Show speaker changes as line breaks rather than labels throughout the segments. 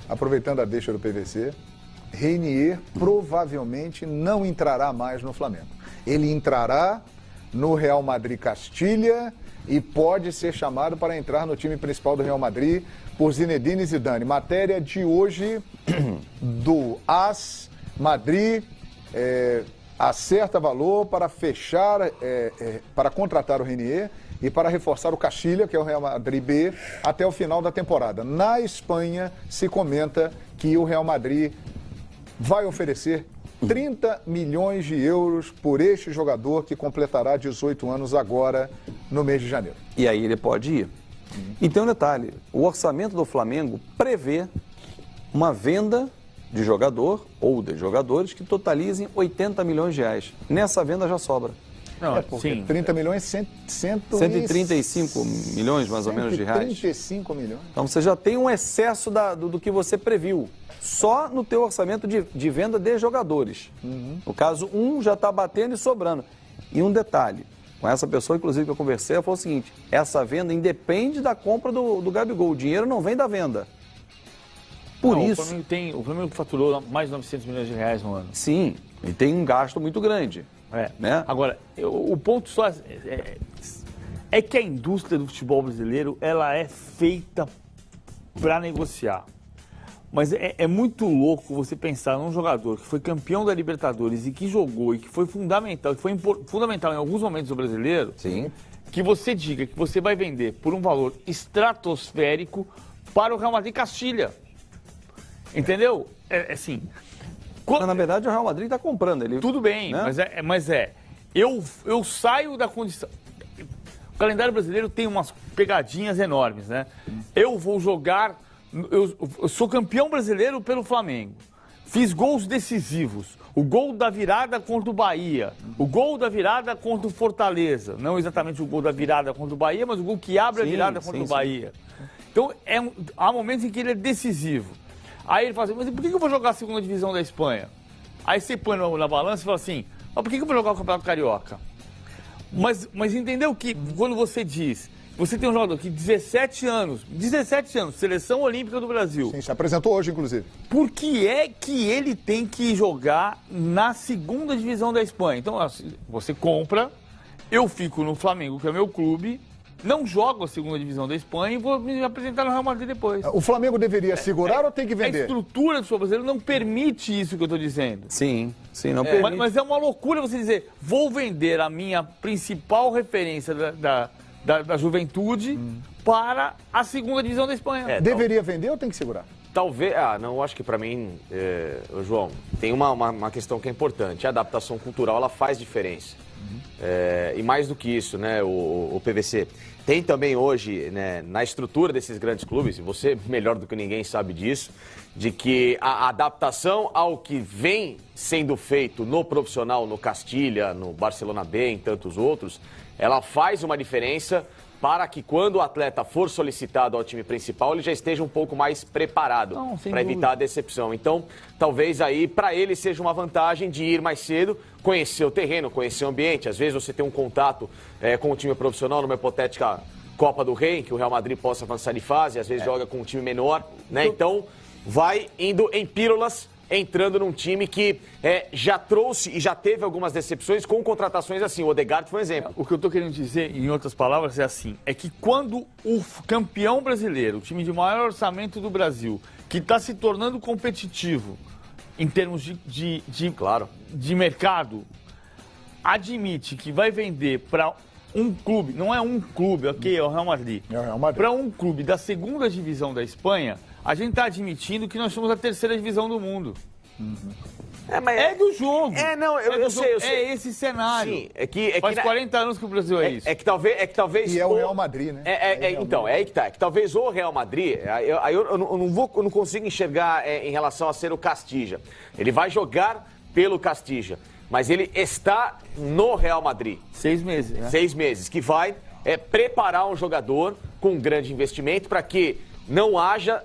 aproveitando a deixa do PVC, Reinier provavelmente não entrará mais no Flamengo. Ele entrará no Real Madrid Castilha e pode ser chamado para entrar no time principal do Real Madrid por Zinedine Zidane. Matéria de hoje do AS Madrid, acerta valor para fechar, para contratar o Reinier e para reforçar o Castilha, que é o Real Madrid B, até o final da temporada. Na Espanha, se comenta que o Real Madrid vai oferecer 30 milhões de euros por este jogador que completará 18 anos agora, no mês de janeiro.
E aí ele pode ir. E tem um detalhe, o orçamento do Flamengo prevê uma venda de jogador ou de jogadores que totalizem 80 milhões de reais. Nessa venda já sobra.
Não,
Porque
sim.
30 milhões,
135 milhões mais ou menos de reais.
135 milhões.
Então você já tem um excesso do que você previu. Só no teu orçamento de venda de jogadores. No caso, um já está batendo e sobrando. E um detalhe, com essa pessoa, inclusive, que eu conversei, ela falou o seguinte, essa venda independe da compra do Gabigol. O dinheiro não vem da venda. Por
Não,
isso...
O Flamengo faturou mais de 900 milhões de reais no ano.
Sim, e tem um gasto muito grande. Né?
Agora, o ponto só é que a indústria do futebol brasileiro, ela é feita para negociar. Mas é muito louco você pensar num jogador que foi campeão da Libertadores e que jogou e que foi fundamental, fundamental em alguns momentos do brasileiro,
Sim.
que você diga que você vai vender por um valor estratosférico para o Real Madrid Castilha. Entendeu? Assim...
Mas, na verdade, o Real Madrid está comprando ele.
Tudo bem,
né?
mas eu saio da condição... O calendário brasileiro tem umas pegadinhas enormes, né? Eu vou jogar... Eu sou campeão brasileiro pelo Flamengo. Fiz gols decisivos. O gol da virada contra o Bahia. O gol da virada contra o Fortaleza. Não exatamente o gol da virada contra o Bahia, mas o gol que abre a virada contra o Bahia. Então, há momentos em que ele é decisivo. Aí ele fala assim, mas por que eu vou jogar a segunda divisão da Espanha? Aí você põe na balança e fala assim, mas por que eu vou jogar o Campeonato Carioca? Mas entendeu que quando você diz, você tem um jogador que 17 anos, Seleção Olímpica do Brasil.
Sim, se apresentou hoje, inclusive.
Por que é que ele tem que jogar na segunda divisão da Espanha? Então, você compra, eu fico no Flamengo, que é meu clube, não jogo a segunda divisão da Espanha e vou me apresentar no Real Madrid depois.
O Flamengo deveria segurar ou tem que vender?
A estrutura do futebol brasileiro não permite isso que eu estou dizendo.
Sim, não permite.
Mas é uma loucura você dizer, vou vender a minha principal referência da juventude para a segunda divisão da Espanha.
Deveria vender ou tem que segurar?
Talvez, não, eu acho que para mim, João, tem uma questão que é importante. A adaptação cultural, ela faz diferença. E mais do que isso, né, o PVC. Tem também hoje, né, na estrutura desses grandes clubes, e você melhor do que ninguém sabe disso, de que a adaptação ao que vem sendo feito no profissional, no Castilha, no Barcelona B, em tantos outros, ela faz uma diferença para que quando o atleta for solicitado ao time principal, ele já esteja um pouco mais preparado para evitar a decepção. Então, talvez aí para ele seja uma vantagem de ir mais cedo, conhecer o terreno, conhecer o ambiente. Às vezes você tem um contato com o time profissional numa hipotética Copa do Rei, que o Real Madrid possa avançar de fase, às vezes joga com um time menor, né? Então, vai indo em pílulas, entrando num time que já trouxe e já teve algumas decepções com contratações assim. O Odegaard foi um exemplo.
O que eu estou querendo dizer, em outras palavras, é assim, é que quando o campeão brasileiro, o time de maior orçamento do Brasil, que está se tornando competitivo em termos de mercado, admite que vai vender para um clube, não é um clube, ok, é o Real Madrid, para um clube da segunda divisão da Espanha, a gente está admitindo que nós somos a terceira divisão do mundo. É do jogo.
Eu sei.
É esse cenário.
Sim,
faz 40 anos que o Brasil é isso.
É que talvez
E é o Real Madrid, né?
Então, é aí que tá. É que talvez o Real Madrid, eu não consigo enxergar em relação a ser o Castilla. Ele vai jogar pelo Castilla, mas ele está no Real Madrid.
6 meses, né?
6 meses, que vai preparar um jogador com um grande investimento para que não haja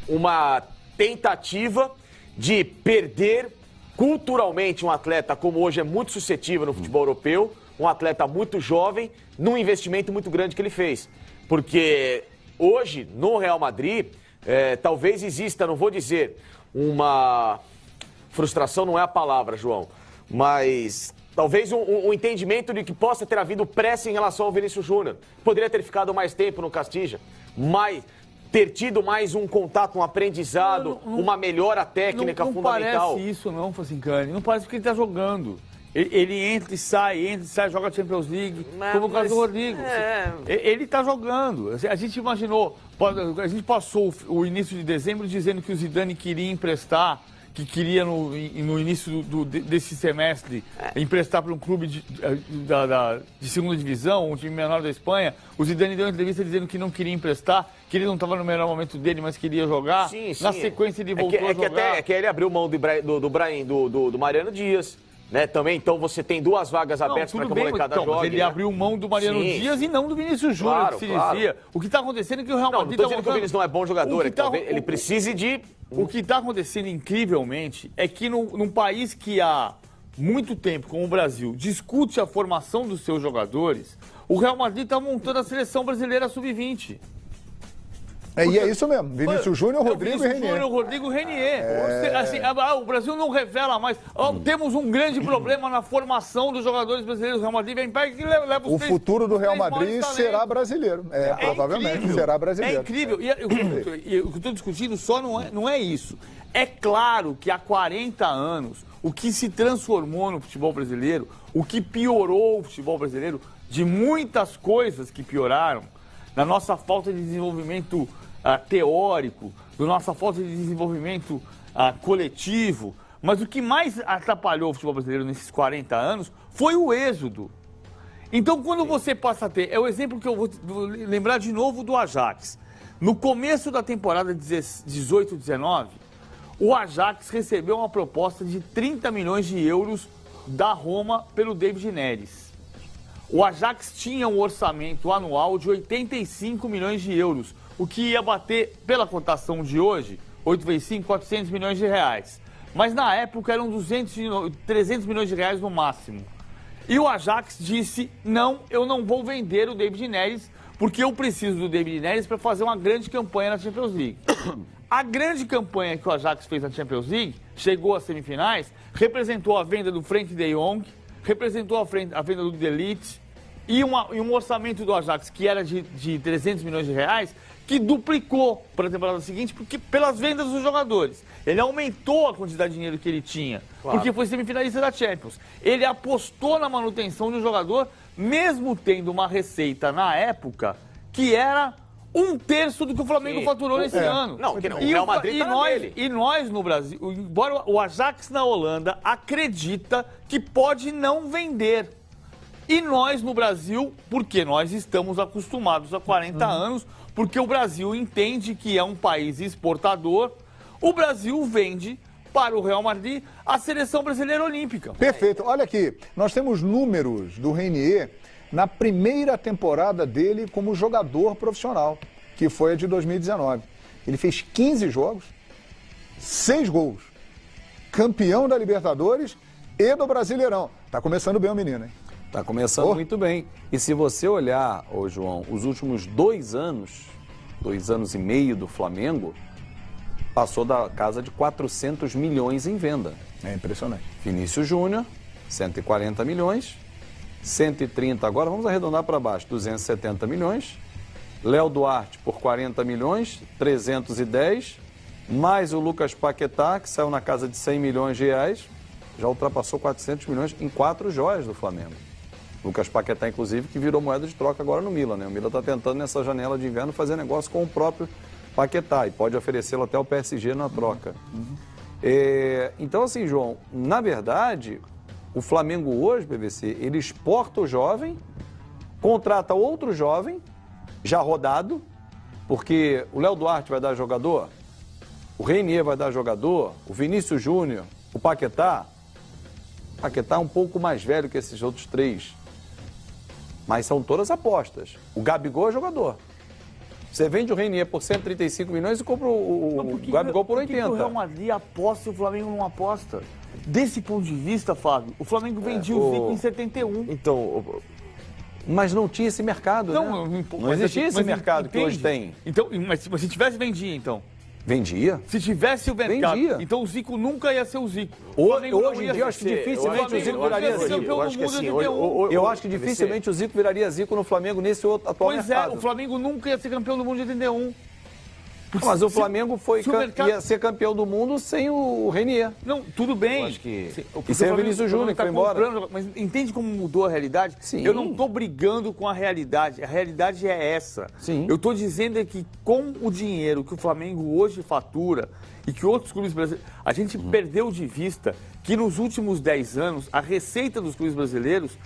uma tentativa de perder culturalmente um atleta como hoje é muito suscetível no futebol europeu, um atleta muito jovem, num investimento muito grande que ele fez. Porque hoje, no Real Madrid, talvez exista, não vou dizer uma frustração, não é a palavra, João, mas talvez um entendimento de que possa ter havido pressa em relação ao Vinícius Júnior. Poderia ter ficado mais tempo no Castilla, mas ter tido mais um contato, um aprendizado, uma melhora técnica fundamental.
Não parece isso não, Facincani. Não parece porque ele está jogando. Ele entra e sai, joga a Champions League, como o caso do Rodrigo. Ele está jogando. A gente imaginou, a gente passou o início de dezembro dizendo que o Zidane queria emprestar, que queria no início desse semestre emprestar para um clube de segunda divisão, um time menor da Espanha. O Zidane deu uma entrevista dizendo que não queria emprestar, que ele não estava no melhor momento dele, mas queria jogar.
Sim.
Na sequência ele voltou a jogar.
É que ele abriu mão do Mariano Dias. Né, também, então você tem duas vagas abertas para que a molecada jogue.
Mas ele abriu mão do Mariano Dias e não do Vinícius Júnior, que se dizia. O que está acontecendo é que o Real Madrid...
Não estou dizendo que o Vinícius não é bom jogador, ele precise de...
O que está acontecendo incrivelmente é que num país que há muito tempo, como o Brasil, discute a formação dos seus jogadores, o Real Madrid está montando a seleção brasileira sub-20.
E é isso mesmo, Vinícius Júnior, Rodrigo e Renier.
Rodrigo Renier. Assim, o Brasil não revela mais. Temos um grande problema na formação dos jogadores brasileiros. O Real Madrid vem para que leva os
O futuro do Real Madrid será brasileiro. Provavelmente
incrível.
Será brasileiro.
É incrível. E o que eu estou discutindo só não é isso. É claro que há 40 anos, o que se transformou no futebol brasileiro, o que piorou o futebol brasileiro, de muitas coisas que pioraram, na nossa falta de desenvolvimento teórico, da nossa falta de desenvolvimento coletivo. Mas o que mais atrapalhou o futebol brasileiro nesses 40 anos foi o êxodo. Então, quando você passa a ter... É o exemplo que eu vou lembrar de novo do Ajax. No começo da temporada 18-19, o Ajax recebeu uma proposta de 30 milhões de euros da Roma pelo David Neres. O Ajax tinha um orçamento anual de 85 milhões de euros, o que ia bater, pela cotação de hoje, 8 vezes 5, 400 milhões de reais. Mas na época eram 300 milhões de reais no máximo. E o Ajax disse, não, eu não vou vender o David Neres, porque eu preciso do David Neres para fazer uma grande campanha na Champions League. A grande campanha que o Ajax fez na Champions League, chegou às semifinais, representou a venda do Frenkie de Jong, representou a venda do De Ligt e um orçamento do Ajax que era de 300 milhões de reais, que duplicou para a temporada seguinte pelas vendas dos jogadores. Ele aumentou a quantidade de dinheiro que ele tinha, porque foi semifinalista da Champions. Ele apostou na manutenção de um jogador, mesmo tendo uma receita na época que era 1/3 do que o Flamengo faturou nesse ano.
Não, o Real Madrid
e nós no Brasil, embora o Ajax na Holanda acredita que pode não vender. E nós no Brasil, porque nós estamos acostumados há 40 anos, porque o Brasil entende que é um país exportador, o Brasil vende para o Real Madrid a seleção brasileira olímpica.
Perfeito. Olha aqui, nós temos números do Renier na primeira temporada dele como jogador profissional, que foi a de 2019. Ele fez 15 jogos, 6 gols, campeão da Libertadores e do Brasileirão. Tá começando bem o menino, hein?
Tá começando muito bem. E se você olhar, João, os últimos 2 anos, 2 anos e meio do Flamengo, passou da casa de 400 milhões em venda.
É impressionante.
Vinícius Júnior, 140 milhões, 130 agora, vamos arredondar para baixo, 270 milhões. Léo Duarte por 40 milhões, 310, mais o Lucas Paquetá, que saiu na casa de 100 milhões de reais, já ultrapassou 400 milhões em 4 joias do Flamengo. Lucas Paquetá, inclusive, que virou moeda de troca agora no Milan, né? O Milan está tentando, nessa janela de inverno, fazer negócio com o próprio Paquetá e pode oferecê-lo até o PSG na troca. Então, assim, João, na verdade, o Flamengo hoje, PVC, ele exporta o jovem, contrata outro jovem, já rodado, porque o Léo Duarte vai dar jogador, o Renier vai dar jogador, o Vinícius Júnior, o Paquetá é um pouco mais velho que esses outros 3. Mas são todas apostas. O Gabigol é jogador. Você vende o Renier por 135 milhões e compra o Gabigol por 80.
Por que o Real Madrid aposta e o Flamengo não aposta? Desse ponto de vista, Fábio, o Flamengo vendia o Zico em 71.
Então,
Mas não tinha esse mercado,
Não,
né?
não,
Não existia esse mercado que hoje tem.
Então, mas se tivesse, vendia, então.
Vendia?
Se tivesse o mercado,
Vendia.
então o Zico nunca ia ser o Zico.
Hoje em dia, eu acho que dificilmente o Zico viraria Zico. Eu acho que dificilmente o Zico viraria Zico no Flamengo nesse outro atual mercado.
Pois é, o Flamengo nunca ia ser campeão do mundo de 81.
Mas o Flamengo ia ser campeão do mundo sem o Renier.
Não, tudo bem.
Eu acho que...
E sem o Vinícius Júnior, que foi embora.
Mas entende como mudou a realidade?
Sim.
Eu não estou brigando com a realidade. A realidade é essa.
Sim.
Eu estou dizendo é que com o dinheiro que o Flamengo hoje fatura e que outros clubes brasileiros... A gente perdeu de vista que nos últimos 10 anos a receita dos clubes brasileiros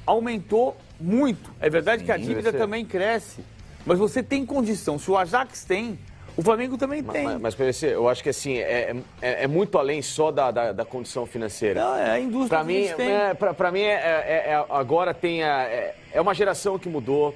aumentou muito. É verdade que a dívida também cresce. Mas você tem condição. Se o Ajax tem... O Flamengo também tem.
Mas PVC, eu acho que assim, é muito além só da condição financeira.
Não, é a indústria
Para mim, pra mim agora tem é uma geração que mudou.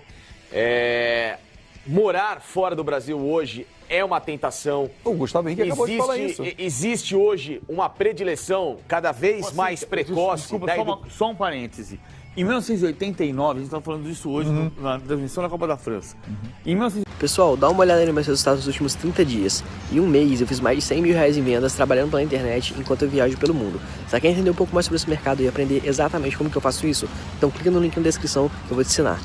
Morar fora do Brasil hoje é uma tentação.
O Gustavo Henrique acabou de falar isso.
Existe hoje uma predileção cada vez mais precoce.
Desculpa, só um parêntese. Em 1989, a gente está falando disso hoje na transmissão da Copa da França.
Pessoal, dá uma olhada nos meus resultados dos últimos 30 dias. Em um mês eu fiz mais de 100 mil reais em vendas trabalhando pela internet enquanto eu viajo pelo mundo. Você quer entender um pouco mais sobre esse mercado e aprender exatamente como que eu faço isso? Então clica no link na descrição que eu vou te ensinar.